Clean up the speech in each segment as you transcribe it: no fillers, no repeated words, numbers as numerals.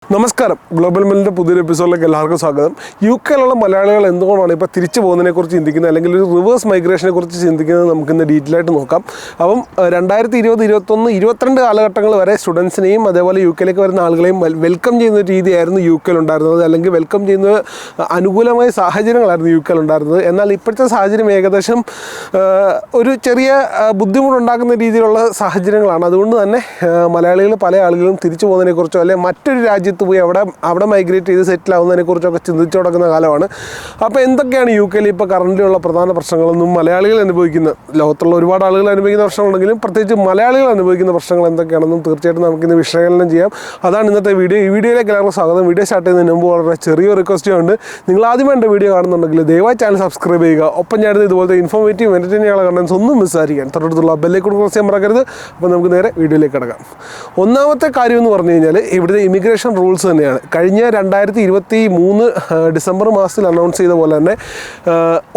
നമസ്കാരം, ഗ്ലോബൽ മെല്ലിൻ്റെ പുതിയൊരു എപ്പിസോഡിലേക്ക് എല്ലാവർക്കും സ്വാഗതം. യുകെയിലുള്ള മലയാളികൾ എന്തുകൊണ്ടാണ് ഇപ്പോൾ തിരിച്ചു പോകുന്നതിനെക്കുറിച്ച് ചിന്തിക്കുന്നത്, അല്ലെങ്കിൽ ഒരു റിവേഴ്സ് മൈഗ്രേഷനെ കുറിച്ച് ചിന്തിക്കുന്നത് നമുക്കിന്ന് ഡീറ്റെയിൽ ആയിട്ട് നോക്കാം. അപ്പം 2020, 2021, 2022 കാലഘട്ടങ്ങൾ വരെ സ്റ്റുഡൻസിനെയും അതേപോലെ യുകെയിലേക്ക് വരുന്ന ആളുകളെയും വെൽക്കം ചെയ്യുന്ന ഒരു രീതിയായിരുന്നു യുകെയിൽ ഉണ്ടായിരുന്നത്, അല്ലെങ്കിൽ വെൽക്കം ചെയ്യുന്ന അനുകൂലമായ സാഹചര്യങ്ങളായിരുന്നു യുകെയിൽ ഉണ്ടായിരുന്നത്. എന്നാൽ ഇപ്പോഴത്തെ സാഹചര്യം ഏകദേശം ഒരു ചെറിയ ബുദ്ധിമുട്ടുണ്ടാക്കുന്ന രീതിയിലുള്ള സാഹചര്യങ്ങളാണ്. അതുകൊണ്ട് തന്നെ മലയാളികൾ പല ആളുകളും തിരിച്ചു പോകുന്നതിനെക്കുറിച്ചോ അല്ലെങ്കിൽ മറ്റൊരു രാജ്യത്ത് പോയി അവിടെ മൈഗ്രേറ്റ് ചെയ്ത് സെറ്റിൽ ആവുന്നതിനെക്കുറിച്ചൊക്കെ ചിന്തിച്ചു തുടങ്ങുന്ന കാലമാണ്. അപ്പോൾ എന്തൊക്കെയാണ് യുകെയിൽ ഇപ്പോൾ കറൻ്റ് ഉള്ള പ്രധാന പ്രശ്നങ്ങളെന്നും മലയാളികൾ അനുഭവിക്കുന്ന, ലോകത്തുള്ള ഒരുപാട് ആളുകൾ അനുഭവിക്കുന്ന പ്രശ്നങ്ങളുണ്ടെങ്കിലും പ്രത്യേകിച്ച് മലയാളികൾ അനുഭവിക്കുന്ന പ്രശ്നങ്ങൾ എന്തൊക്കെയാണെന്നും തീർച്ചയായിട്ടും നമുക്കിന്ന് വിശകലനം ചെയ്യാം. അതാണ് ഇന്നത്തെ വീഡിയോ. ഈ വീഡിയോയിലേക്ക് എല്ലാവർക്കും സ്വാഗതം. വീഡിയോ സ്റ്റാർട്ട് ചെയ്യുന്നതിന് മുമ്പ് വളരെ ചെറിയൊരു റിക്വസ്റ്റ് ഉണ്ട്. നിങ്ങൾ ആദ്യമായി എൻ്റെ വീഡിയോ കാണുന്നുണ്ടെങ്കിൽ ദയവായി ചാനൽ സബ്സ്ക്രൈബ് ചെയ്യുക. ഒപ്പം ഞാൻ ഇതുപോലത്തെ ഇൻഫോർമേറ്റീവ് എൻ്റർടൈനിങ്ങുള്ള കണ്ടൻസ് ഒന്നും മിസ്സായിരിക്കാൻ തൊട്ടടുത്തുള്ള ബെല്ലൈക്കൺ പ്രസ് ചെയ്യാൻ മറക്കരുത്. അപ്പോൾ നമുക്ക് നേരെ വീഡിയോയിലേക്ക് കിടക്കാം. ഒന്നാമത്തെ കാര്യം എന്ന് പറഞ്ഞു കഴിഞ്ഞാൽ ഇവിടുത്തെ ഇമിഗ്രേഷൻ റൂൾസ് തന്നെയാണ്. കഴിഞ്ഞ 2023 ഡിസംബർ മാസത്തിൽ അനൗൺസ് ചെയ്ത പോലെ തന്നെ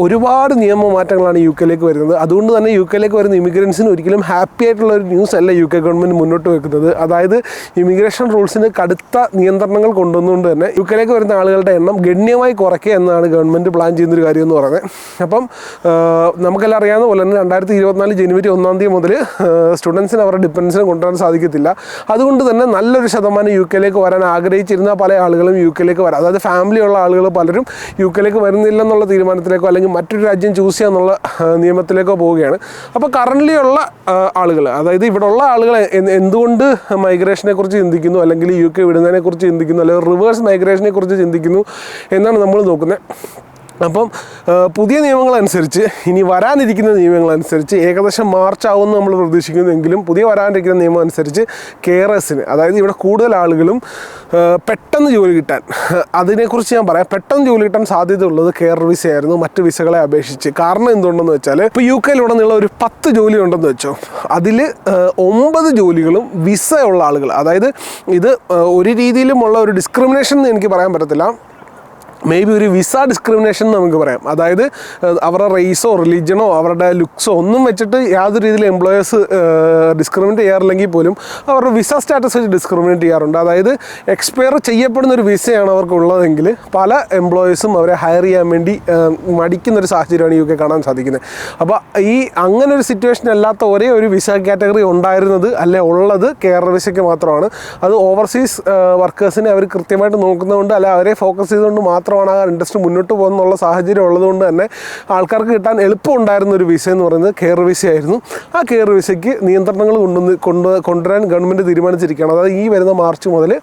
ഒരുപാട് നിയമമാറ്റങ്ങളാണ് യുകെയിലേക്ക് വരുന്നത്. അതുകൊണ്ട് തന്നെ യുകെയിലേക്ക് വരുന്ന ഇമിഗ്രൻസിന് ഒരിക്കലും ഹാപ്പി ആയിട്ടുള്ള ഒരു ന്യൂസ് അല്ല യുകെ ഗവൺമെൻറ് മുന്നോട്ട് വെക്കുന്നത്. അതായത് ഇമിഗ്രേഷൻ റൂൾസിന് കടുത്ത നിയന്ത്രണങ്ങൾ കൊണ്ടുവന്നുകൊണ്ട് തന്നെ യുകെയിലേക്ക് വരുന്ന ആളുകളുടെ എണ്ണം ഗണ്യമായി കുറയ്ക്കുക എന്നാണ് ഗവൺമെൻറ് പ്ലാൻ ചെയ്യുന്നൊരു കാര്യം എന്ന് പറയുന്നത്. അപ്പം നമുക്കെല്ലാം അറിയാവുന്ന പോലെ തന്നെ 2024 ജനുവരി 1 മുതൽ സ്റ്റുഡൻസിന് അവരുടെ ഡിപ്പെൻഡൻസിനെ കൊണ്ടുവരാൻ സാധിക്കത്തില്ല. അതുകൊണ്ട് തന്നെ നല്ലൊരു ശതമാനം യുകെയിലേക്ക് വരാൻ ആഗ്രഹിച്ചിരുന്ന പല ആളുകളും യുകെയിലേക്ക് വരാം, അതായത് ഫാമിലിയുള്ള ആളുകൾ പലരും യുകെയിലേക്ക് വരുന്നില്ലെന്നുള്ള തീരുമാനത്തിലേക്കോ അല്ലെങ്കിൽ മറ്റൊരു രാജ്യം ചൂസ് ചെയ്യാന്നുള്ള നിയമത്തിലേക്കോ പോവുകയാണ്. അപ്പോൾ കറൻ്റ്ലി ഉള്ള ആളുകൾ, അതായത് ഇവിടെ ഉള്ള ആളുകൾ എന്തുകൊണ്ട് മൈഗ്രേഷനെ കുറിച്ച് ചിന്തിക്കുന്നു, അല്ലെങ്കിൽ യുകെ വിടുന്നതിനെ കുറിച്ച് ചിന്തിക്കുന്നു, അല്ലെങ്കിൽ റിവേഴ്സ് മൈഗ്രേഷനെ കുറിച്ച് ചിന്തിക്കുന്നു എന്നാണ് നമ്മൾ നോക്കുന്നത്. അപ്പം പുതിയ നിയമങ്ങളനുസരിച്ച്, ഇനി വരാനിരിക്കുന്ന നിയമങ്ങളനുസരിച്ച് ഏകദേശം മാർച്ച് ആവുമെന്ന് നമ്മൾ പ്രതീക്ഷിക്കുന്നെങ്കിലും പുതിയ വരാനിരിക്കുന്ന നിയമം അനുസരിച്ച് കെയറേഴ്സിന്, അതായത് ഇവിടെ കൂടുതൽ ആളുകളും പെട്ടെന്ന് ജോലി കിട്ടാൻ, അതിനെക്കുറിച്ച് ഞാൻ പറയാം, പെട്ടെന്ന് ജോലി കിട്ടാൻ സാധ്യതയുള്ളത് കെയർ വിസയായിരുന്നു മറ്റ് വിസകളെ അപേക്ഷിച്ച്. കാരണം എന്തുകൊണ്ടെന്ന് വെച്ചാൽ ഇപ്പോൾ യുകെയിലുടനീളം ഒരു 10 ജോലി ഉണ്ടെന്ന് വെച്ചോ, അതിൽ 9 ജോലികളും വിസ ഉള്ള ആളുകൾ, അതായത് ഇത് ഒരു രീതിയിലുമുള്ള ഒരു ഡിസ്ക്രിമിനേഷൻ എന്ന് എനിക്ക് പറയാൻ പറ്റത്തില്ല, മേ ബി ഒരു വിസ ഡിസ്ക്രിമിനേഷൻ എന്ന് നമുക്ക് പറയാം. അതായത് അവരുടെ റേസോ റിലീജിയനോ അവരുടെ ലുക്സോ ഒന്നും വെച്ചിട്ട് യാതൊരു രീതിയിൽ എംപ്ലോയേഴ്സ് ഡിസ്ക്രിമിനേറ്റ് ചെയ്യാറില്ലെങ്കിൽ പോലും അവരുടെ വിസ സ്റ്റാറ്റസ് വെച്ച് ഡിസ്ക്രിമിനേറ്റ് ചെയ്യാറുണ്ട്. അതായത് എക്സ്പയർ ചെയ്യപ്പെടുന്ന ഒരു വിസയാണ് അവർക്കുള്ളതെങ്കിൽ പല എംപ്ലോയേഴ്സും അവരെ ഹയർ ചെയ്യാൻ വേണ്ടി മടിക്കുന്നൊരു സാഹചര്യമാണ് യുകെ കാണാൻ സാധിക്കുന്നത്. അപ്പോൾ ഈ അങ്ങനെ ഒരു സിറ്റുവേഷൻ അല്ലാത്ത ഒരേ ഒരു വിസ കാറ്റഗറി ഉണ്ടായിരുന്നത് ഉള്ളത് കെയർ വിസയ്ക്ക് മാത്രമാണ്. അത് ഓവർസീസ് വർക്കേഴ്സിനെ അവർ കൃത്യമായിട്ട് നോക്കുന്നതുകൊണ്ട്, അല്ലെ അവരെ ഫോക്കസ് ചെയ്തുകൊണ്ട് മാത്രം ആ ഇൻഡസ്ട്രി മുന്നോട്ട് പോകുന്നുള്ള സാഹചര്യം ഉള്ളതുകൊണ്ട് തന്നെ ആൾക്കാർക്ക് കിട്ടാൻ എളുപ്പം ഉണ്ടായിരുന്ന ഒരു വിസ എന്ന് പറയുന്നത് കെയർ വിസയായിരുന്നു. ആ കെയർ വിസയ്ക്ക് നിയന്ത്രണങ്ങൾ കൊണ്ടുവരാൻ ഗവൺമെൻറ് തീരുമാനിച്ചിരിക്കുകയാണ്. അതായത് ഈ വരുന്ന മാർച്ച് മുതൽ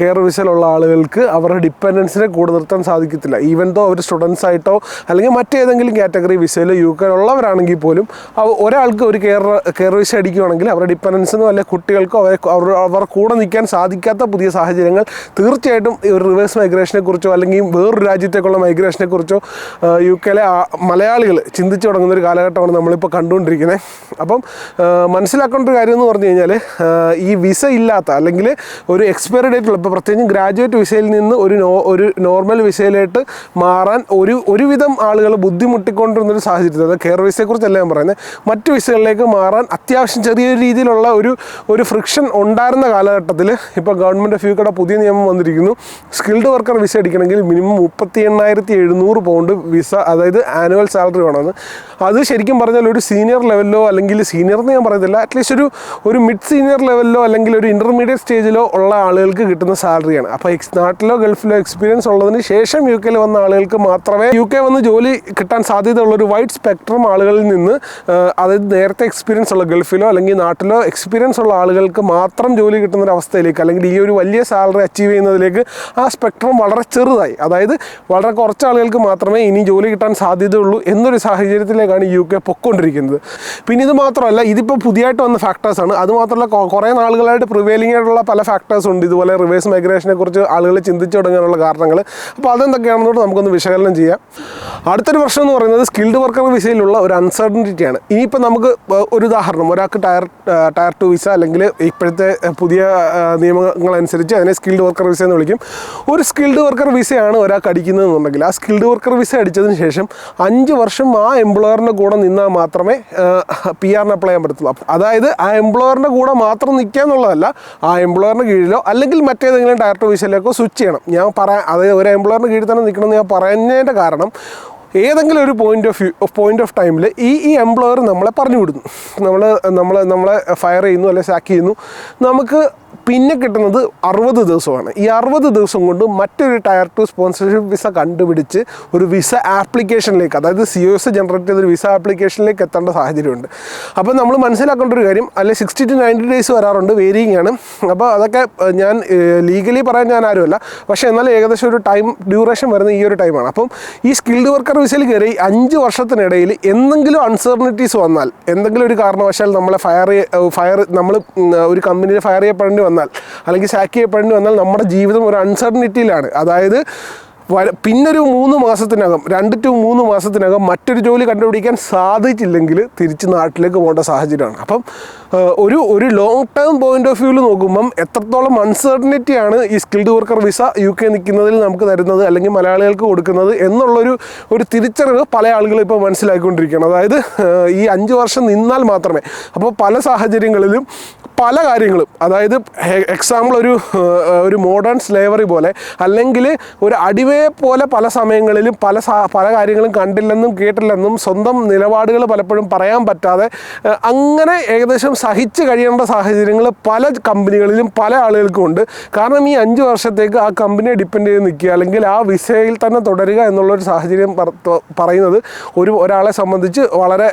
കെയർ വിസയിലുള്ള ആളുകൾക്ക് അവരുടെ ഡിപ്പെൻഡൻസിനെ കൂടെ നിർത്താൻ സാധിക്കത്തില്ല. ഈവൻ ദോ അവർ സ്റ്റുഡൻസ് ആയിട്ടോ അല്ലെങ്കിൽ മറ്റേതെങ്കിലും കാറ്റഗറി വിസയിൽ യുകെയിലുള്ളവരാണെങ്കിൽ പോലും ഒരാൾക്ക് ഒരു കെയർ വിസ അടിക്കുകയാണെങ്കിൽ അവരുടെ ഡിപ്പെൻഡൻസിനോ അല്ലെങ്കിൽ കുട്ടികൾക്കോ അവർ കൂടെ നിൽക്കാൻ സാധിക്കാത്ത പുതിയ സാഹചര്യങ്ങൾ തീർച്ചയായിട്ടും ഒരു റിവേഴ്സ് മൈഗ്രേഷനെ കുറിച്ചോ അല്ലെങ്കിൽ വേറൊരു രാജ്യത്തേക്കുള്ള മൈഗ്രേഷനെ കുറിച്ചോ യുകെയിലെ മലയാളികൾ ചിന്തിച്ചു തുടങ്ങുന്ന ഒരു കാലഘട്ടമാണ് നമ്മളിപ്പോൾ കണ്ടുകൊണ്ടിരിക്കുന്നത്. അപ്പം മനസ്സിലാക്കേണ്ട ഒരു കാര്യം എന്ന് പറഞ്ഞു കഴിഞ്ഞാൽ ഈ വിസ ഇല്ലാത്ത അല്ലെങ്കിൽ ഒരു എക്സ്പയറി ഡേറ്റുള്ള, ഇപ്പോൾ പ്രത്യേകിച്ചും ഗ്രാജുവേറ്റ് വിസയിൽ നിന്ന് ഒരു നോർമൽ വിസയിലേക്ക് മാറാൻ ഒരുവിധം ആളുകൾ ബുദ്ധിമുട്ടിക്കൊണ്ടിരുന്നൊരു സാഹചര്യത്തിൽ, അതായത് കെയർ വിസയെക്കുറിച്ചല്ല ഞാൻ പറയുന്നത്, മറ്റ് വിസകളിലേക്ക് മാറാൻ അത്യാവശ്യം ചെറിയൊരു രീതിയിലുള്ള ഒരു ഫ്രിക്ഷൻ ഉണ്ടായിരുന്ന കാലഘട്ടത്തിൽ ഇപ്പോൾ ഗവൺമെൻറ് ഓഫ് യുകെയുടെ പുതിയ നിയമം വന്നിരിക്കുന്നു. സ്കിൽഡ് വർക്കർ വിസ അടിക്കണമെങ്കിൽ മിനിമം 38,700 പൗണ്ട് വിസ, അതായത് ആനുവൽ സാലറി വേണമെന്ന്. അത് ശരിക്കും പറഞ്ഞാൽ ഒരു സീനിയർ ലെവലിലോ, അല്ലെങ്കിൽ സീനിയർ എന്ന് ഞാൻ പറയത്തില്ല, അറ്റ്ലീസ്റ്റ് ഒരു മിഡ് സീനിയർ ലെവലിലോ അല്ലെങ്കിൽ ഒരു ഇൻ്റർമീഡിയറ്റ് സ്റ്റേജിലോ ഉള്ള ആളുകൾക്ക് കിട്ടുന്ന സാലറിയാണ്. അപ്പോൾ നാട്ടിലോ ഗൾഫിലോ എക്സ്പീരിയൻസ് ഉള്ളതിന് ശേഷം യുകെയിൽ വന്ന ആളുകൾക്ക് മാത്രമേ യുകെ വന്ന് ജോലി കിട്ടാൻ സാധ്യതയുള്ള ഒരു വൈഡ് സ്പെക്ട്രം ആളുകളിൽ നിന്ന്, അതായത് നേരത്തെ എക്സ്പീരിയൻസ് ഉള്ള ഗൾഫിലോ അല്ലെങ്കിൽ നാട്ടിലോ എക്സ്പീരിയൻസ് ഉള്ള ആളുകൾക്ക് മാത്രം ജോലി കിട്ടുന്ന ഒരു അവസ്ഥയിലേക്ക്, അല്ലെങ്കിൽ ഈ ഒരു വലിയ സാലറി അച്ചീവ് ചെയ്യുന്നതിലേക്ക് ആ സ്പെക്ട്രം വളരെ ചെറുതായി, അതായത് വളരെ കുറച്ച് ആളുകൾക്ക് മാത്രമേ ഇനി ജോലി കിട്ടാൻ സാധ്യതയുള്ളൂ എന്നൊരു സാഹചര്യത്തിലേക്കാണ് യുകെ പൊയ്ക്കൊണ്ടിരിക്കുന്നത്. പിന്നെ ഇത് മാത്രമല്ല, ഇതിപ്പോൾ പുതിയതായിട്ട് വന്ന ഫാക്ടേഴ്സാണ്. അതുമാത്രമല്ല കുറേ നാളുകളായിട്ട് പ്രിവെയിലിംഗ് ആയിട്ടുള്ള പല ഫാക്ടേഴ്സ് ഉണ്ട് ഇതുപോലെ റിവേഴ്സ് മൈഗ്രേഷനെ കുറിച്ച് ആളുകൾ ചിന്തിച്ചു തുടങ്ങാനുള്ള കാരണങ്ങൾ. അപ്പോൾ അതെന്തൊക്കെയാണെന്നോട് നമുക്കൊന്ന് വിശകലനം ചെയ്യാം. അടുത്തൊരു പ്രശ്നം എന്ന് പറയുന്നത് സ്കിൽഡ് വർക്കർ വിസയിലുള്ള ഒരു അൺസർട്ടനിറ്റിയാണ്. ഇനിയിപ്പോൾ നമുക്ക് ഒരു ഉദാഹരണം, ഒരാൾക്ക് ടയർ 2 വിസ, അല്ലെങ്കിൽ ഇപ്പോഴത്തെ പുതിയ നിയമങ്ങളനുസരിച്ച് അതിനെ സ്കിൽഡ് വർക്കർ വിസ എന്ന് വിളിക്കും. ഒരു സ്കിൽഡ് വർക്കർ വിസ വിസയാണ് ഒരാൾക്ക് അടിക്കുന്നതെന്നുണ്ടെങ്കിൽ, ആ സ്കിൽഡ് വർക്കർ വിസ അടിച്ചതിന് ശേഷം 5 വർഷം ആ എംപ്ലോയറിൻ്റെ കൂടെ നിന്നാൽ മാത്രമേ PR അപ്ലൈ ചെയ്യാൻ പറ്റത്തുള്ളൂ. അതായത് ആ എംപ്ലോയറിൻ്റെ കൂടെ മാത്രം നിൽക്കുക എന്നുള്ളതല്ല, ആ എംപ്ലോയറിൻ്റെ കീഴിലോ അല്ലെങ്കിൽ മറ്റേതെങ്കിലും ടയർ 2 വിസയിലേക്കോ സ്വിച്ച് ചെയ്യണം. ഞാൻ അതായത് ഒരു എംപ്ലോയറിൻ്റെ കീഴിൽ തന്നെ നിൽക്കണമെന്ന് ഞാൻ പറയുന്നതിൻ്റെ കാരണം, ഏതെങ്കിലും ഒരു പോയിന്റ് ഓഫ് ടൈമിൽ ഈ എംപ്ലോയർ നമ്മളെ പറഞ്ഞു വിടുന്നു, നമ്മളെ ഫയർ ചെയ്യുന്നു അല്ലെങ്കിൽ സാക്ക് ചെയ്യുന്നു. നമുക്ക് പിന്നെ കിട്ടുന്നത് 60 ദിവസമാണ്. ഈ 60 ദിവസം കൊണ്ട് മറ്റൊരു ടയർ 2 സ്പോൺസർഷിപ്പ് വിസ കണ്ടുപിടിച്ച് ഒരു വിസ ആപ്ലിക്കേഷനിലേക്ക്, അതായത് COS ജനറേറ്റ് ചെയ്തൊരു വിസ ആപ്ലിക്കേഷനിലേക്ക് എത്തേണ്ട സാഹചര്യമുണ്ട്. അപ്പോൾ നമ്മൾ മനസ്സിലാക്കേണ്ട ഒരു കാര്യം, അല്ലെങ്കിൽ 60 to 90 ഡേയ്സ് വരാറുണ്ട്, വേരിയിങ് ആണ്. അപ്പോൾ അതൊക്കെ ഞാൻ ലീഗലി പറയാൻ ഞാൻ ആരുമല്ല, പക്ഷേ എന്നാൽ ഏകദേശം ഒരു ടൈം ഡ്യൂറേഷൻ വരുന്ന ഈ ഒരു ടൈമാണ്. അപ്പം ഈ സ്കിൽഡ് വർക്കർ വിസയിൽ കയറി 5 വർഷത്തിനിടയിൽ എന്തെങ്കിലും അൺസർട്ടനിറ്റീസ് വന്നാൽ, എന്തെങ്കിലും ഒരു കാരണവശാൽ നമ്മളെ നമ്മൾ ഒരു കമ്പനിയിൽ ഫയർ ചെയ്യപ്പെടേണ്ടി വന്നാൽ അല്ലെങ്കിൽ സാക്ക് ചെയ്യപ്പെടേണ്ടി വന്നാൽ നമ്മുടെ ജീവിതം ഒരു അൺസർട്ടനിറ്റിയിലാണ്. അതായത് പിന്നൊരു 3 മാസത്തിനകം 2 to 3 മാസത്തിനകം മറ്റൊരു ജോലി കണ്ടുപിടിക്കാൻ സാധിച്ചില്ലെങ്കിൽ തിരിച്ച് നാട്ടിലേക്ക് പോകേണ്ട സാഹചര്യമാണ്. അപ്പം ഒരു ലോങ് ടേം പോയിന്റ് ഓഫ് വ്യൂവിൽ നോക്കുമ്പം എത്രത്തോളം അൺസർട്ടനിറ്റിയാണ് ഈ സ്കിൽഡ് വർക്കർ വിസ UK നിൽക്കുന്നതിൽ നമുക്ക് തരുന്നത് അല്ലെങ്കിൽ മലയാളികൾക്ക് കൊടുക്കുന്നത് എന്നുള്ളൊരു തിരിച്ചറിവ് പല ആളുകളും ഇപ്പോൾ മനസ്സിലാക്കിക്കൊണ്ടിരിക്കുകയാണ്. അതായത് ഈ 5 വർഷം നിന്നാൽ മാത്രമേ, അപ്പോൾ പല സാഹചര്യങ്ങളിലും പല കാര്യങ്ങളും, അതായത് എക്സാമ്പിൾ ഒരു മോഡേൺ സ്ലേവറി പോലെ അല്ലെങ്കിൽ ഒരു അടിമയെ പോലെ പല സമയങ്ങളിലും പല കാര്യങ്ങളും കണ്ടില്ലെന്നും കേട്ടില്ലെന്നും സ്വന്തം നിലപാടുകൾ പലപ്പോഴും പറയാൻ പറ്റാതെ അങ്ങനെ ഏകദേശം സഹിച്ച് കഴിയേണ്ട സാഹചര്യങ്ങൾ പല കമ്പനികളിലും പല ആളുകൾക്കും ഉണ്ട്. കാരണം ഈ 5 വർഷത്തേക്ക് ആ കമ്പനിയെ ഡിപ്പെൻഡ് ചെയ്ത് നിൽക്കുക അല്ലെങ്കിൽ ആ വിസയിൽ തന്നെ തുടരുക എന്നുള്ളൊരു സാഹചര്യം പറയുന്നത് ഒരാളെ സംബന്ധിച്ച് വളരെ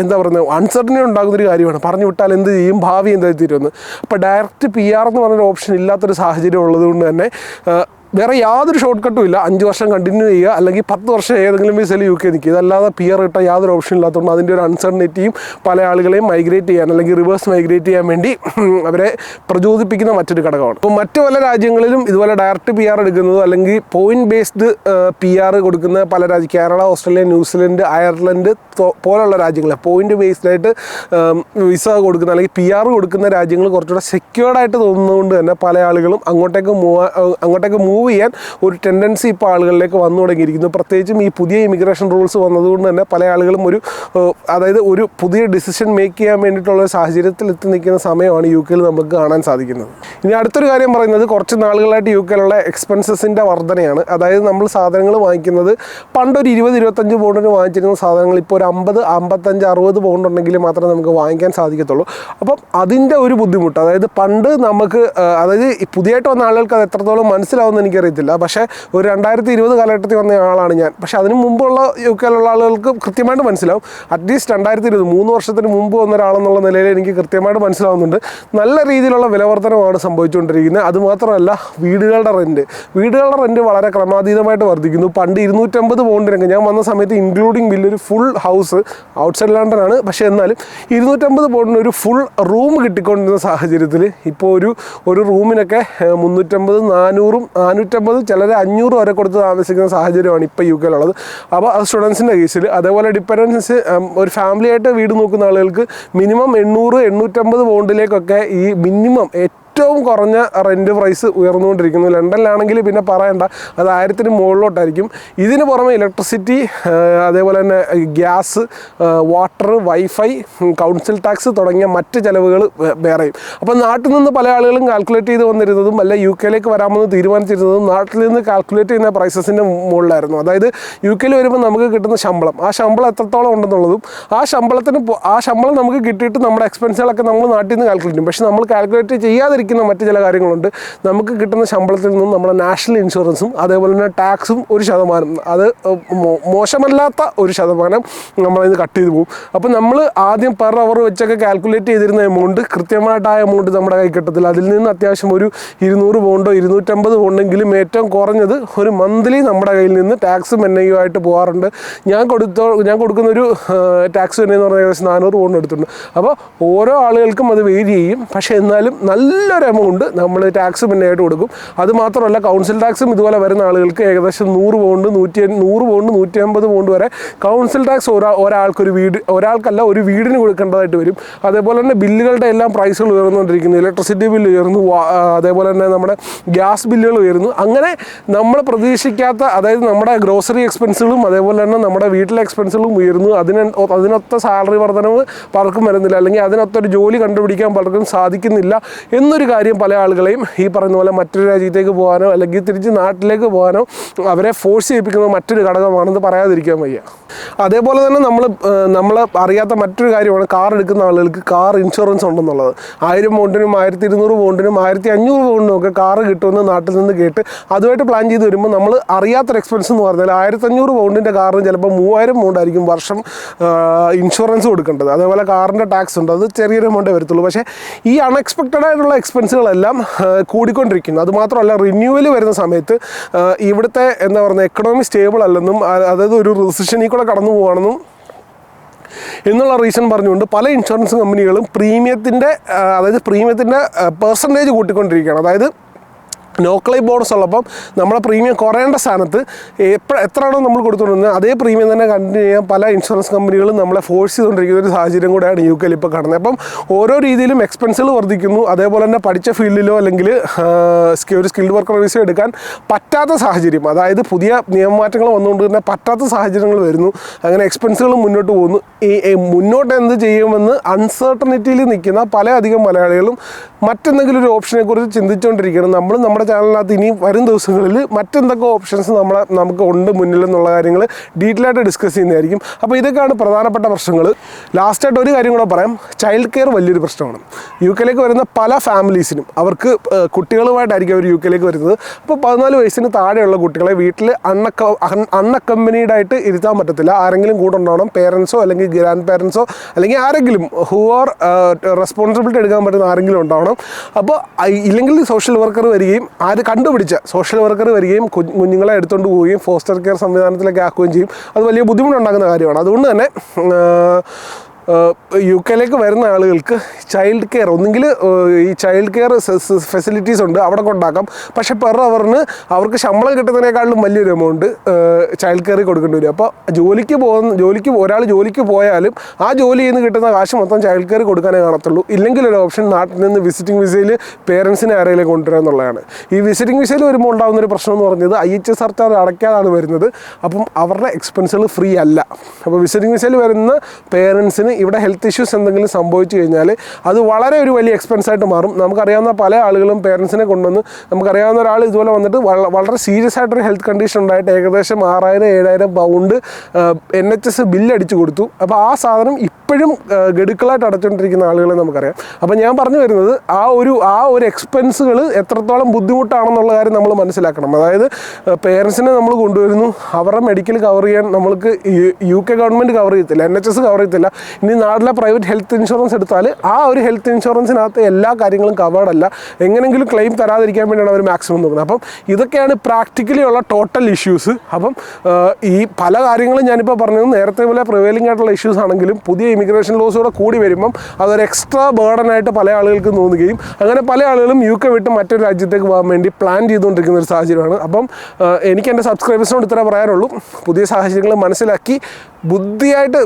എന്താ പറയുന്നത്, അൺസർട്ടനിറ്റി ഉണ്ടാകുന്നൊരു കാര്യമാണ്. പറഞ്ഞു വിട്ടാൽ എന്ത് ചെയ്യും, ഭാവി എന്താ തീരുമെന്ന്. അപ്പോൾ ഡയറക്റ്റ് PR എന്ന് പറഞ്ഞൊരു ഓപ്ഷൻ ഇല്ലാത്തൊരു സാഹചര്യം ഉള്ളതുകൊണ്ട് തന്നെ വേറെ യാതൊരു ഷോർട്ട് കട്ടും ഇല്ല. 5 വർഷം കണ്ടിന്യൂ ചെയ്യുക അല്ലെങ്കിൽ 10 വർഷം ഏതെങ്കിലും വിസയിൽ UK നിൽക്കുക, ഇതല്ലാതെ PR കിട്ടാൻ യാതൊരു ഓപ്ഷൻ ഇല്ലാത്തതുകൊണ്ട് അതിൻ്റെ ഒരു അൺസർട്ടനിറ്റിയും പല ആളുകളെയും മൈഗ്രേറ്റ് ചെയ്യാൻ അല്ലെങ്കിൽ റിവേഴ്സ് മൈഗ്രേറ്റ് ചെയ്യാൻ വേണ്ടി അവരെ പ്രചോദിപ്പിക്കുന്ന മറ്റൊരു ഘടകമാണ്. അപ്പോൾ മറ്റു പല രാജ്യങ്ങളിലും ഇതുപോലെ ഡയറക്റ്റ് PR എടുക്കുന്നതോ അല്ലെങ്കിൽ പോയിന്റ് ബേസ്ഡ് PR കൊടുക്കുന്ന പല രാജ്യം, കേരള, ഓസ്ട്രേലിയ, ന്യൂസിലൻഡ്, അയർലൻഡ് പോലുള്ള രാജ്യങ്ങൾ പോയിന്റ് ബേസ്ഡ് ആയിട്ട് വിസ കൊടുക്കുന്ന അല്ലെങ്കിൽ PR കൊടുക്കുന്ന രാജ്യങ്ങൾ കുറച്ചുകൂടെ സെക്യൂർഡായിട്ട് തോന്നുന്നതുകൊണ്ട് തന്നെ പല ആളുകളും അങ്ങോട്ടേക്ക് മൂവ് ചെയ്യാൻ ഒരു ടെൻഡൻസി ഇപ്പോൾ ആളുകളിലേക്ക് വന്നു തുടങ്ങിയിരിക്കുന്നു. പ്രത്യേകിച്ചും ഈ പുതിയ ഇമിഗ്രേഷൻ റൂൾസ് വന്നതുകൊണ്ട് തന്നെ പല ആളുകളും അതായത് ഒരു പുതിയ ഡിസിഷൻ മേക്ക് ചെയ്യാൻ വേണ്ടിയിട്ടുള്ള ഒരു സാഹചര്യത്തിൽ എത്തി നിൽക്കുന്ന സമയമാണ് UK നമുക്ക് കാണാൻ സാധിക്കുന്നത്. ഇനി അടുത്തൊരു കാര്യം പറയുന്നത്, കുറച്ച് നാളുകളായിട്ട് UK എക്സ്പെൻസസിൻ്റെ വർധനയാണ്. അതായത് നമ്മൾ സാധനങ്ങൾ വാങ്ങിക്കുന്നത് പണ്ടൊരു 20-25 പൗണ്ടിന് വാങ്ങിച്ചിരുന്ന സാധനങ്ങൾ ഇപ്പോൾ ഒരു 50, 55, 60 പൗണ്ട് ഉണ്ടെങ്കിൽ മാത്രമേ നമുക്ക് വാങ്ങിക്കാൻ സാധിക്കത്തുള്ളൂ. അപ്പം അതിൻ്റെ ഒരു ബുദ്ധിമുട്ട്, അതായത് പണ്ട് നമുക്ക്, അതായത് പുതിയതായിട്ട് വന്ന ആളുകൾക്ക് അത് എത്രത്തോളം മനസ്സിലാവുമെന്ന് എനിക്കറിയത്തില്ല. പക്ഷേ ഒരു 2020 കാലഘട്ടത്തിൽ വന്ന ആളാണ് ഞാൻ. പക്ഷേ അതിന് മുമ്പുള്ള UK ആളുകൾക്ക് കൃത്യമായിട്ട് മനസ്സിലാവും. അറ്റ്ലീസ്റ്റ് 2020 3 വർഷത്തിന് മുമ്പ് വന്ന ഒരാളെന്നുള്ള നിലയിൽ എനിക്ക് കൃത്യമായിട്ട് മനസ്സിലാവുന്നുണ്ട്. നല്ല രീതിയിലുള്ള വിലവർധനമാണ് സംഭവിച്ചുകൊണ്ടിരിക്കുന്നത്. അതുമാത്രമല്ല, വീടുകളുടെ റെൻറ്റ് വളരെ ക്രമാതീതമായിട്ട് വർദ്ധിക്കുന്നു. പണ്ട് 250 പൗണ്ടിനൊക്കെ ഞാൻ വന്ന സമയത്ത് ഇൻക്ലൂഡിങ് ബില്ലൊരു ഫുൾ ഹൗസ്, ഔട്ട്സൈഡ് ലണ്ടനാണ്, പക്ഷേ എന്നാലും 250 പൗണ്ടിന് ഒരു ഫുൾ റൂം കിട്ടിക്കൊണ്ടിരുന്ന സാഹചര്യത്തിൽ ഇപ്പോൾ ഒരു റൂമിനൊക്കെ 350, 400, 450, ചിലർ 500 വരെ കൊടുത്ത് താമസിക്കുന്ന സാഹചര്യമാണ് ഇപ്പോൾ UK അപ്പോൾ അത് സ്റ്റുഡൻസിൻ്റെ കേസിൽ. അതേപോലെ ഡിപ്പെൻഡൻസ്, ഒരു ഫാമിലി ആയിട്ട് വീട് നോക്കുന്ന ആളുകൾക്ക് മിനിമം 800, 850 പൗണ്ടിലേക്കൊക്കെ ഈ മിനിമം ഏറ്റവും കുറഞ്ഞ റെൻറ്റ് പ്രൈസ് ഉയർന്നുകൊണ്ടിരിക്കുന്നു. ലണ്ടനിലാണെങ്കിൽ പിന്നെ പറയണ്ട, അത് 1000-ന് മുകളിലോട്ടായിരിക്കും. ഇതിന് പുറമെ ഇലക്ട്രിസിറ്റി, അതേപോലെ തന്നെ gas, water, wifi, council tax തുടങ്ങിയ മറ്റ് ചിലവുകൾ വേറെയും. അപ്പോൾ നാട്ടിൽ നിന്ന് പല ആളുകളും കാൽക്കുലേറ്റ് ചെയ്ത് വന്നിരുന്നതും അല്ല UK വരാമെന്ന് തീരുമാനിച്ചിരുന്നതും നാട്ടിൽ നിന്ന് കാൽക്കുലേറ്റ് ചെയ്യുന്ന പ്രൈസസിൻ്റെ മുകളിലായിരുന്നു. അതായത് UK വരുമ്പോൾ നമുക്ക് കിട്ടുന്ന ശമ്പളം, ആ ശമ്പളം എത്രത്തോളം ഉണ്ടെന്നുള്ളതും ആ ശമ്പളം നമുക്ക് കിട്ടിയിട്ട് നമ്മുടെ എക്സ്പെൻസുകളൊക്കെ നമ്മൾ നാട്ടിൽ നിന്ന് കാൽക്കുലേറ്റ് ചെയ്യും. പക്ഷേ നമ്മൾ കാൽക്കുലേറ്റ് ചെയ്യാതിരിക്കുന്ന മറ്റ് ചില കാര്യങ്ങളുണ്ട്. നമുക്ക് കിട്ടുന്ന ശമ്പളത്തിൽ നിന്നും നമ്മുടെ നാഷണൽ ഇൻഷുറൻസും അതേപോലെ തന്നെ ടാക്സും 1%, അത് മോശമല്ലാത്ത 1% നമ്മളിത് കട്ട് ചെയ്ത് പോകും. അപ്പോൾ നമ്മൾ ആദ്യം പെർ അവർ വെച്ചൊക്കെ കാൽക്കുലേറ്റ് ചെയ്തിരുന്ന എമൗണ്ട് കൃത്യമായിട്ട് ആ എമൗണ്ട് നമ്മുടെ കൈ കിട്ടത്തില്ല. അതിൽ നിന്ന് അത്യാവശ്യം ഒരു 200 പൗണ്ടോ 250 പൗണ്ടെങ്കിലും ഏറ്റവും കുറഞ്ഞത് ഒരു മന്ത്ലി നമ്മുടെ കയ്യിൽ നിന്ന് ടാക്സും NIU ആയിട്ട് പോകാറുണ്ട്. ഞാൻ കൊടുക്കുന്നൊരു ടാക്സ് എന്ന് പറഞ്ഞാൽ ഏകദേശം 400 പൗണ്ട് എടുത്തിട്ടുണ്ട്. അപ്പോൾ ഓരോ ആളുകൾക്കും അത് വേരി ചെയ്യും. പക്ഷേ എന്നാലും നല്ലൊരു നല്ലൊരു എമൗണ്ട് നമ്മൾ ടാക്സ് പിന്നെയായിട്ട് കൊടുക്കും. അതുമാത്രമല്ല കൗൺസിൽ ടാക്സും ഇതുപോലെ വരുന്ന ആളുകൾക്ക് ഏകദേശം 100 പൗണ്ട് 150 പൗണ്ട് വരെ കൗൺസിൽ ടാക്സ് ഒരാൾക്കൊരു ഒരാൾക്കല്ല ഒരു വീടിന് കൊടുക്കേണ്ടതായിട്ട് വരും. അതേപോലെ തന്നെ ബില്ലുകളുടെ എല്ലാം പ്രൈസുകൾ ഉയർന്നുകൊണ്ടിരിക്കുന്നു. ഇലക്ട്രിസിറ്റി ബില്ല് ഉയർന്നു, അതേപോലെ തന്നെ നമ്മുടെ ഗ്യാസ് ബില്ലുകൾ ഉയർന്നു. അങ്ങനെ നമ്മൾ പ്രതീക്ഷിക്കാത്ത, അതായത് നമ്മുടെ ഗ്രോസറി എക്സ്പെൻസുകളും അതേപോലെ തന്നെ നമ്മുടെ വീട്ടിലെ എക്സ്പെൻസുകളും ഉയർന്നു. അതിനൊത്ത സാലറി വർധനവ് പലർക്കും വരുന്നില്ല, അല്ലെങ്കിൽ അതിനൊത്തൊരു ജോലി കണ്ടുപിടിക്കാൻ പലർക്കും സാധിക്കുന്നില്ല എന്നൊരു കാര്യം പല ആളുകളെയും ഈ പറയുന്ന പോലെ മറ്റൊരു രാജ്യത്തേക്ക് പോകാനോ അല്ലെങ്കിൽ തിരിച്ച് നാട്ടിലേക്ക് പോകാനോ അവരെ ഫോഴ്സ് ചെയ്യിപ്പിക്കുന്നത് മറ്റൊരു ഘടകമാണെന്ന് പറയാതിരിക്കാൻ വയ്യ. അതേപോലെ തന്നെ നമ്മൾ അറിയാത്ത മറ്റൊരു കാര്യമാണ് കാർ എടുക്കുന്ന ആളുകൾക്ക് കാർ ഇൻഷുറൻസ് ഉണ്ടെന്നുള്ളത്. 1000 പൗണ്ടിനും 1200 പൗണ്ടിനും 1500 പൗണ്ടിനും ഒക്കെ കാറ് കിട്ടുമെന്ന് നാട്ടിൽ നിന്ന് കേട്ട് അതുമായിട്ട് പ്ലാൻ ചെയ്ത് വരുമ്പോൾ നമ്മൾ അറിയാത്തൊരു എക്സ്പെൻസ് എന്ന് പറഞ്ഞാൽ 1500 പൗണ്ടിൻ്റെ കാറിന് ചിലപ്പോൾ 3000 പൗണ്ടായിരിക്കും വർഷം ഇൻഷുറൻസ് കൊടുക്കേണ്ടത്. അതേപോലെ കാറിൻ്റെ ടാക്സ് ഉണ്ട്, അത് ചെറിയൊരു എമൗണ്ടേ വരത്തുള്ളൂ. പക്ഷേ ഈ അൺഎക്സ്പെക്റ്റഡ് ആയിട്ടുള്ള എക്സ്പെൻസുകളെല്ലാം കൂടിക്കൊണ്ടിരിക്കുന്നു. അതുമാത്രമല്ല റിന്യൂവൽ വരുന്ന സമയത്ത് ഇവിടുത്തെ എന്താ പറയുക എക്കണോമി സ്റ്റേബിൾ അല്ലെന്നും അതായത് ഒരു റിസഷനിൽ കൂടെ കടന്നു പോകണമെന്നും എന്നുള്ള റീസൺ പറഞ്ഞുകൊണ്ട് പല ഇൻഷുറൻസ് കമ്പനികളും പ്രീമിയത്തിൻ്റെ പെർസെൻറ്റേജ് കൂട്ടിക്കൊണ്ടിരിക്കുകയാണ്. അതായത് നോ ക്ലെയിം ബോണസ് ഉള്ളപ്പം നമ്മുടെ പ്രീമിയം കുറയേണ്ട സ്ഥാനത്ത് എത്രയാണോ നമ്മൾ കൊടുത്തുകൊണ്ടിരുന്നത് അതേ പ്രീമിയം തന്നെ കണ്ടിന്യൂ ചെയ്യാൻ പല ഇൻഷുറൻസ് കമ്പനികളും നമ്മളെ ഫോഴ്സ് ചെയ്തുകൊണ്ടിരിക്കുന്ന ഒരു സാഹചര്യം കൂടെയാണ് UK ഇപ്പോൾ കാണുന്നത്. അപ്പം ഓരോ രീതിയിലും എക്സ്പെൻസുകൾ വർദ്ധിക്കുന്നു. അതേപോലെ തന്നെ പഠിച്ച ഫീൽഡിലോ അല്ലെങ്കിൽ ഒരു സ്കിൽഡ് വർക്കർ വിസ എടുക്കാൻ പറ്റാത്ത സാഹചര്യം, അതായത് പുതിയ നിയമമാറ്റങ്ങൾ വന്നുകൊണ്ട് തന്നെ പറ്റാത്ത സാഹചര്യങ്ങൾ വരുന്നു. അങ്ങനെ എക്സ്പെൻസുകൾ മുന്നോട്ട് പോകുന്നു. മുന്നോട്ട് എന്ത് ചെയ്യുമെന്ന് അൺസർട്ടനിറ്റിയിൽ നിൽക്കുന്ന പല അധികം മലയാളികളും മറ്റെന്തെങ്കിലും ഒരു ഓപ്ഷനെ കുറിച്ച് ചിന്തിച്ചുകൊണ്ടിരിക്കുകയാണ്. നമ്മുടെ ചാനലിനകത്ത് ഇനി വരും ദിവസങ്ങളിൽ മറ്റെന്തൊക്കെ ഓപ്ഷൻസ് നമുക്ക് ഉണ്ട് മുന്നിൽ എന്നുള്ള കാര്യങ്ങൾ ഡീറ്റെയിൽ ആയിട്ട് ഡിസ്കസ് ചെയ്യുന്നതായിരിക്കും. അപ്പോൾ ഇതൊക്കെയാണ് പ്രധാനപ്പെട്ട പ്രശ്നങ്ങൾ. ലാസ്റ്റായിട്ട് ഒരു കാര്യം കൂടെ പറയാം. ചൈൽഡ് കെയർ വലിയൊരു പ്രശ്നമാണ്. UK വരുന്ന പല ഫാമിലീസിനും അവർക്ക് കുട്ടികളുമായിട്ടായിരിക്കും അവർ UK വരുന്നത്. അപ്പോൾ 14 വയസ്സിന് താഴെയുള്ള കുട്ടികളെ വീട്ടിൽ അൺഅക്കമ്പനീഡ് ആയിട്ട് ഇരുത്താൻ പറ്റത്തില്ല. ആരെങ്കിലും കൂടെ ഉണ്ടാവണം, പേരൻസോ അല്ലെങ്കിൽ ഗ്രാൻഡ് പേരൻസോ അല്ലെങ്കിൽ ആരെങ്കിലും ഹൂ ആർ റെസ്പോൺസിബിലിറ്റി എടുക്കാൻ പറ്റുന്ന ആരെങ്കിലും ഉണ്ടാവണം. അപ്പോൾ ഇല്ലെങ്കിൽ സോഷ്യൽ വർക്കർ വരികയും കണ്ടുപിടിച്ച സോഷ്യൽ വർക്കർ വരികയും കുഞ്ഞുങ്ങളെ എടുത്തുകൊണ്ട് പോവുകയും ഫോസ്റ്റർ കെയർ സംവിധാനത്തിലേക്ക് ആക്കുകയും ചെയ്യും. അത് വലിയ ബുദ്ധിമുട്ടുണ്ടാക്കുന്ന കാര്യമാണ്. അതുകൊണ്ട് തന്നെ UK വരുന്ന ആളുകൾക്ക് ചൈൽഡ് കെയർ ഒന്നുകിൽ ഈ ചൈൽഡ് കെയർ ഫെസിലിറ്റീസ് ഉണ്ട്, അവിടെ കൊണ്ടാക്കാം. പക്ഷേ പെർ അവറിന് അവർക്ക് ശമ്പളം കിട്ടുന്നതിനേക്കാളും വലിയൊരു എമൗണ്ട് ചൈൽഡ് കെയർ കൊടുക്കേണ്ടി വരും. അപ്പോൾ ഒരാൾ ജോലിക്ക് പോയാലും ആ ജോലിയിൽ നിന്ന് കിട്ടുന്ന കാശ് മൊത്തം ചൈൽഡ് കെയർ കൊടുക്കാനേ കാണത്തുള്ളൂ. ഇല്ലെങ്കിൽ ഒരു ഓപ്ഷൻ നാട്ടിൽ നിന്ന് വിസിറ്റിംഗ് വിസയിൽ പേരൻസിനെ ആരെങ്കിലും കൊണ്ടുവരിക എന്നുള്ളതാണ്. ഈ വിസിറ്റിംഗ് വിസയിൽ വരുമ്പോൾ ഉണ്ടാകുന്നൊരു പ്രശ്നം എന്ന് പറഞ്ഞത് IHS സർക്കാർ അടയ്ക്കാതാണ് വരുന്നത്. അപ്പം അവരുടെ എക്സ്പെൻസുകൾ ഫ്രീ അല്ല. അപ്പോൾ വിസിറ്റിംഗ് വിസയിൽ വരുന്ന പേരൻസിന് ഇവിടെ ഹെൽത്ത് ഇഷ്യൂസ് എന്തെങ്കിലും സംഭവിച്ചു കഴിഞ്ഞാൽ അത് വളരെ ഒരു വലിയ എക്സ്പെൻസായിട്ട് മാറും. നമുക്കറിയാവുന്ന പല ആളുകളും പേരൻസിനെ കൊണ്ടുവന്ന് നമുക്കറിയാവുന്ന ഒരാൾ ഇതുപോലെ വന്നിട്ട് വളരെ സീരിയസ് ആയിട്ടൊരു ഹെൽത്ത് കണ്ടീഷൻ ഉണ്ടായിട്ട് ഏകദേശം 6000-7000 പൗണ്ട് NHS ബില്ലടിച്ചു കൊടുത്തു. അപ്പോൾ ആ സാധനം ഇപ്പോഴും ഗഡുക്കളായിട്ട് അടച്ചുകൊണ്ടിരിക്കുന്ന ആളുകളെ നമുക്കറിയാം. അപ്പോൾ ഞാൻ പറഞ്ഞു വരുന്നത് ആ ഒരു എക്സ്പെൻസുകൾ എത്രത്തോളം ബുദ്ധിമുട്ടാണെന്നുള്ള കാര്യം നമ്മൾ മനസ്സിലാക്കണം. അതായത് പേരൻസിനെ നമ്മൾ കൊണ്ടുവരുന്നു, അവരുടെ മെഡിക്കൽ കവർ ചെയ്യാൻ നമ്മൾക്ക് UK ഗവൺമെൻറ് കവർ ചെയ്യത്തില്ല, NHS കവർ ചെയ്യത്തില്ല. ഇനി നാട്ടിലെ പ്രൈവറ്റ് ഹെൽത്ത് ഇൻഷുറൻസ് എടുത്താൽ ആ ഒരു ഹെൽത്ത് ഇൻഷുറൻസിനകത്ത് എല്ലാ കാര്യങ്ങളും കവേർഡ് അല്ല. എങ്ങനെങ്കിലും ക്ലെയിം തരാതിരിക്കാൻ വേണ്ടിയാണ് അവർ മാക്സിമം നോക്കുന്നത്. അപ്പം ഇതൊക്കെയാണ് പ്രാക്ടിക്കലി ഉള്ള ടോട്ടൽ ഇഷ്യൂസ്. അപ്പം ഈ പല കാര്യങ്ങളും ഞാനിപ്പോൾ പറഞ്ഞത് നേരത്തെ പോലെ പ്രിവെയിലിംഗ് ആയിട്ടുള്ള ഇഷ്യൂസ് ആണെങ്കിലും പുതിയ ഇമിഗ്രേഷൻ ലോസൂടെ കൂടി വരുമ്പം അതൊരു എക്സ്ട്രാ ബേർഡനായിട്ട് പല ആളുകൾക്കും തോന്നുകയും അങ്ങനെ പല ആളുകളും UK വിട്ട് മറ്റൊരു രാജ്യത്തേക്ക് പോകാൻ വേണ്ടി പ്ലാൻ ചെയ്തുകൊണ്ടിരിക്കുന്ന ഒരു സാഹചര്യമാണ്. അപ്പം എനിക്ക് എൻ്റെ സബ്സ്ക്രൈബേഴ്സിനോട് ഇത്ര പറയാനുള്ളൂ. പുതിയ സാഹചര്യങ്ങൾ മനസ്സിലാക്കി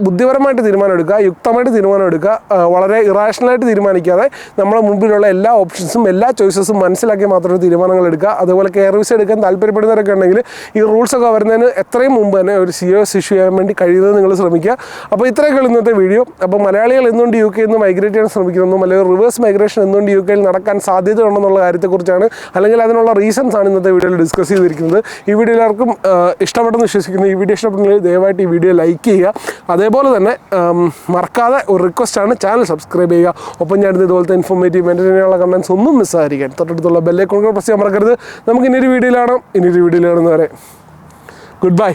ബുദ്ധിപരമായിട്ട് തീരുമാനം എടുക്കുക, യുക്തമായിട്ട് തീരുമാനം എടുക്കുക. വളരെ ഇറാഷണലായിട്ട് തീരുമാനിക്കാതെ നമ്മുടെ മുമ്പിലുള്ള എല്ലാ ഓപ്ഷൻസും എല്ലാ ചോയ്സസും മനസ്സിലാക്കി മാത്രമേ തീരുമാനങ്ങൾ എടുക്കുക. അതുപോലെ കെയർ വിസ എടുക്കാൻ താല്പര്യപ്പെടുന്നവരൊക്കെ ഉണ്ടെങ്കിൽ ഈ റൂൾസൊക്കെ വരുന്നതിന് എത്രയും മുമ്പ് തന്നെ ഒരു COS ഇഷ്യൂ ചെയ്യാൻ വേണ്ടി കഴിയുന്നത് നിങ്ങൾ ശ്രമിക്കുക. അപ്പോൾ ഇത്രയൊക്കെയുള്ള ഇന്നത്തെ വീഡിയോ. അപ്പോൾ മലയാളികൾ എന്തുകൊണ്ട് UK നിന്ന് മൈഗ്രേറ്റ് ചെയ്യാൻ ശ്രമിക്കുന്നതും അല്ലെങ്കിൽ റിവേഴ്സ് മൈഗ്രേഷൻ എന്തുകൊണ്ട് UK നടക്കാൻ സാധ്യത ഉണ്ടെന്നുള്ള കാര്യത്തെക്കുറിച്ചാണ് അല്ലെങ്കിൽ അതിനുള്ള റീസൺസ് ആണ് ഇന്നത്തെ വീഡിയോയിൽ ഡിസ്കസ് ചെയ്തിരിക്കുന്നത്. ഈ വീഡിയോ എല്ലാവർക്കും ഇഷ്ടപ്പെട്ടെന്ന് വിശ്വസിക്കുന്നു. ഈ വീഡിയോ ഇഷ്ടപ്പെട്ടെങ്കിൽ ദയവായിട്ട് ഈ വീഡിയോ ലൈക്ക് ചെയ്യുക. അതേപോലെ തന്നെ മറക്കാതെ ഒരു റിക്വസ്റ്റാണ്, ചാനൽ സബ്സ്ക്രൈബ് ചെയ്യുക. ഒപ്പം ഞാൻ ഇതുപോലത്തെ ഇൻഫോർമേറ്റീവ് എൻ്റർടൈനിങ്ങുള്ള കമൻറ്റ്സ് ഒന്നും മിസ്സായിരിക്കാൻ തൊട്ടടുത്തുള്ള ബെല്ലൈക്കൺ പ്രസ് ചെയ്യാൻ മറക്കരുത്. നമുക്ക് ഇനിയൊരു വീഡിയോയിലാണ് വരെ ഗുഡ് ബൈ.